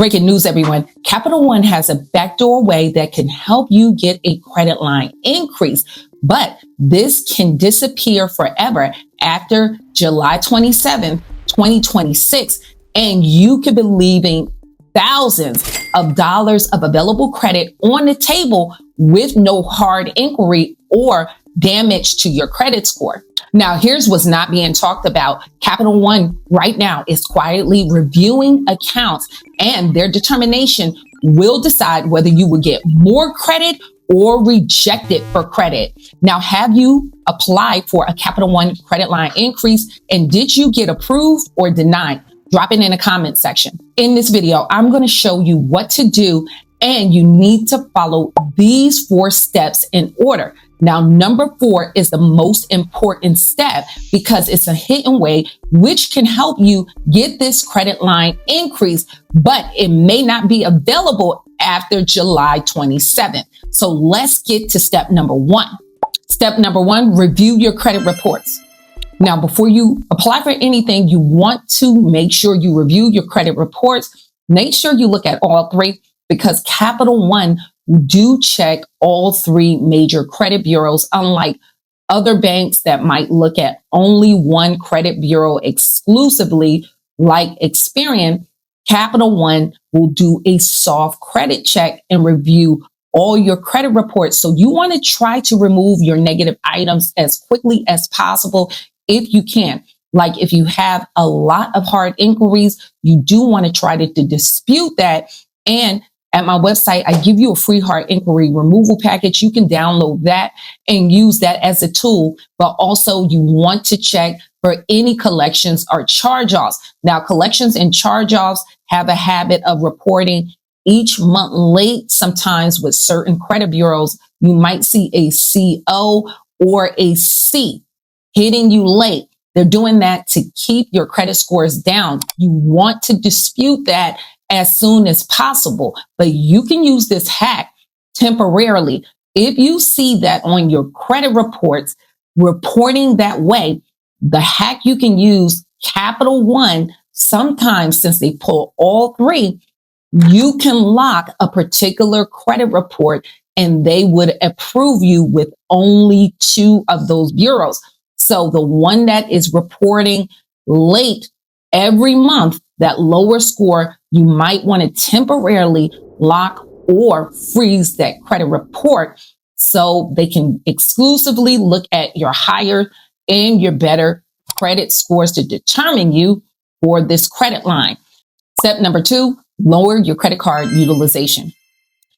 Breaking news, everyone. Capital One has a backdoor way that can help you get a credit line increase, but this can disappear forever after July 27th, 2026, and you could be leaving thousands of dollars of available credit on the table with no hard inquiry or damage to your credit score. Now, here's what's not being talked about. Capital One right now is quietly reviewing accounts, and their determination will decide whether you will get more credit or rejected for credit. Now, have you applied for a Capital One credit line increase, and did you get approved or denied? Drop it in the comment section. In this video, I'm going to show you what to do, and you need to follow these 4 steps in order. Now, number 4 is the most important step because it's a hidden way which can help you get this credit line increase, but it may not be available after July 27th. So let's get to step number 1. Step number 1, review your credit reports. Now, before you apply for anything, you want to make sure you review your credit reports. Make sure you look at all 3 because Capital One do check all 3 major credit bureaus, unlike other banks that might look at only one credit bureau exclusively, like Experian. Capital One will do a soft credit check and review all your credit reports. So you want to try to remove your negative items as quickly as possible if you can. Like if you have a lot of hard inquiries, you do want to try to dispute that. And at my website, I give you a free hard inquiry removal package. You can download that and use that as a tool. But also you want to check for any collections or charge-offs. Now, collections and charge-offs have a habit of reporting each month late. Sometimes with certain credit bureaus, you might see a CO or a C hitting you late. They're doing that to keep your credit scores down. You want to dispute that as soon as possible, but you can use this hack temporarily. If you see that on your credit reports reporting that way, the hack you can use Capital One, sometimes since they pull all 3, you can lock a particular credit report and they would approve you with only 2 of those bureaus. So the one that is reporting late every month, that lower score, you might want to temporarily lock or freeze that credit report so they can exclusively look at your higher and your better credit scores to determine you for this credit line. Step number 2, lower your credit card utilization.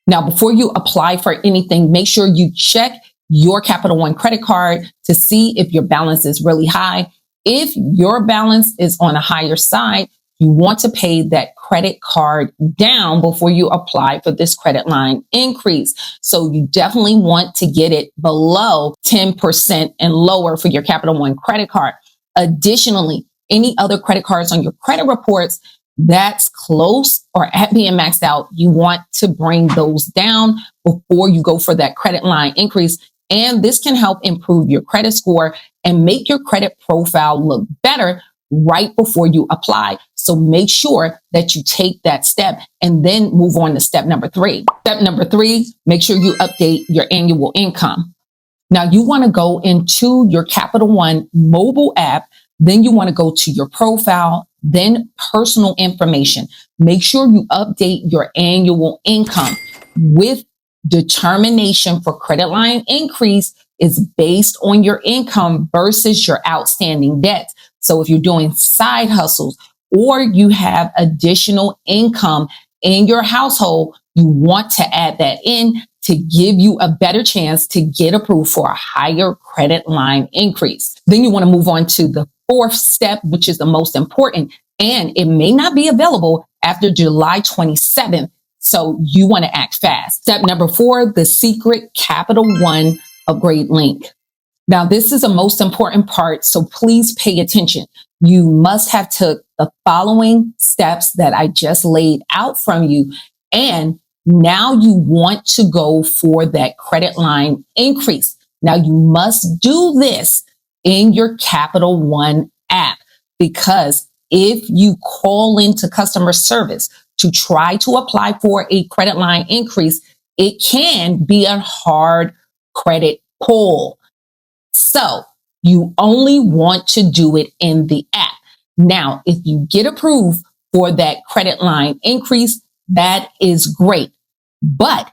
Now, before you apply for anything, make sure you check your Capital One credit card to see if your balance is really high. If your balance is on a higher side, you want to pay that credit card down before you apply for this credit line increase. So you definitely want to get it below 10% and lower for your Capital One credit card. Additionally, any other credit cards on your credit reports that's close or at being maxed out, you want to bring those down before you go for that credit line increase. And this can help improve your credit score and make your credit profile look better right before you apply. So make sure that you take that step and then move on to step number 3. Step number 3, make sure you update your annual income. Now you want to go into your Capital One mobile app. Then you want to go to your profile, then personal information. Make sure you update your annual income. With determination for credit line increase is based on your income versus your outstanding debts. So if you're doing side hustles or you have additional income in your household, you want to add that in to give you a better chance to get approved for a higher credit line increase. Then you want to move on to the 4th step, which is the most important, and it may not be available after July 27th. So you want to act fast. Step number 4, the secret Capital One upgrade link. Now, this is the most important part, so please pay attention. You must have took the following steps that I just laid out from you, and now you want to go for that credit line increase. Now, you must do this in your Capital One app because if you call into customer service to try to apply for a credit line increase, it can be a hard credit pull. So you only want to do it in the app. Now, if you get approved for that credit line increase, that is great. But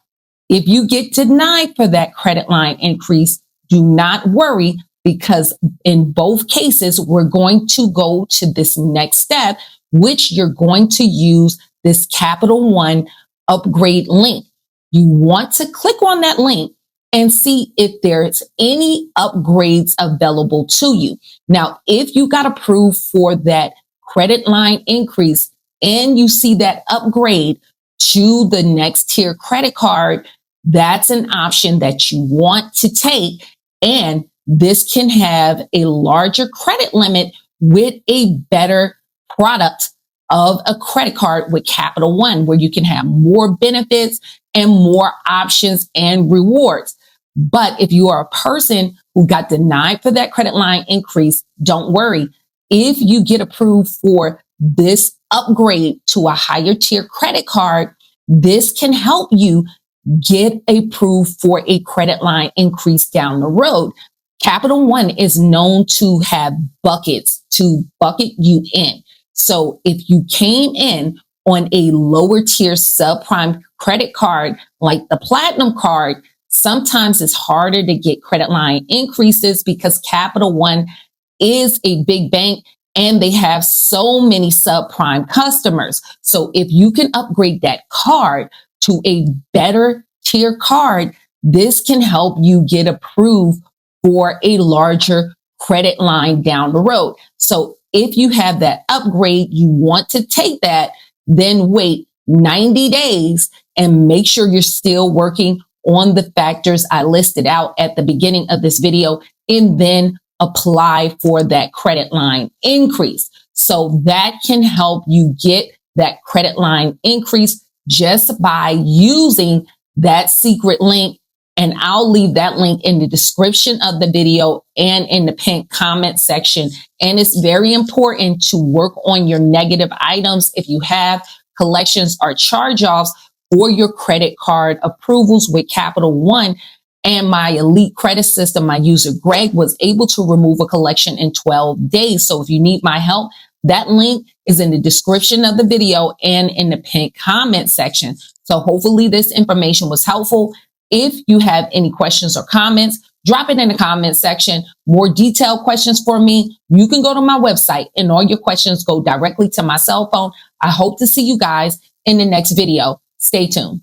if you get denied for that credit line increase, do not worry, because in both cases, we're going to go to this next step, which you're going to use this Capital One upgrade link. You want to click on that link and see if there's any upgrades available to you. Now, if you got approved for that credit line increase and you see that upgrade to the next tier credit card, that's an option that you want to take. And this can have a larger credit limit with a better product of a credit card with Capital One, where you can have more benefits and more options and rewards. But if you are a person who got denied for that credit line increase, don't worry. If you get approved for this upgrade to a higher tier credit card, this can help you get approved for a credit line increase down the road. Capital One is known to have buckets to bucket you in. So if you came in on a lower tier subprime credit card like the Platinum card, sometimes it's harder to get credit line increases because Capital One is a big bank and they have so many subprime customers. So if you can upgrade that card to a better tier card, this can help you get approved for a larger credit line down the road. So if you have that upgrade, you want to take that, then wait 90 days and make sure you're still working on the factors I listed out at the beginning of this video, and then apply for that credit line increase. So that can help you get that credit line increase just by using that secret link. And I'll leave that link in the description of the video and in the pinned comment section. And it's very important to work on your negative items if you have collections or charge-offs for your credit card approvals with Capital One. And my elite credit system, my user Greg, was able to remove a collection in 12 days. So if you need my help, that link is in the description of the video and in the pinned comment section. So hopefully this information was helpful. If you have any questions or comments, drop it in the comment section. More detailed questions for me, you can go to my website and all your questions go directly to my cell phone. I hope to see you guys in the next video. Stay tuned.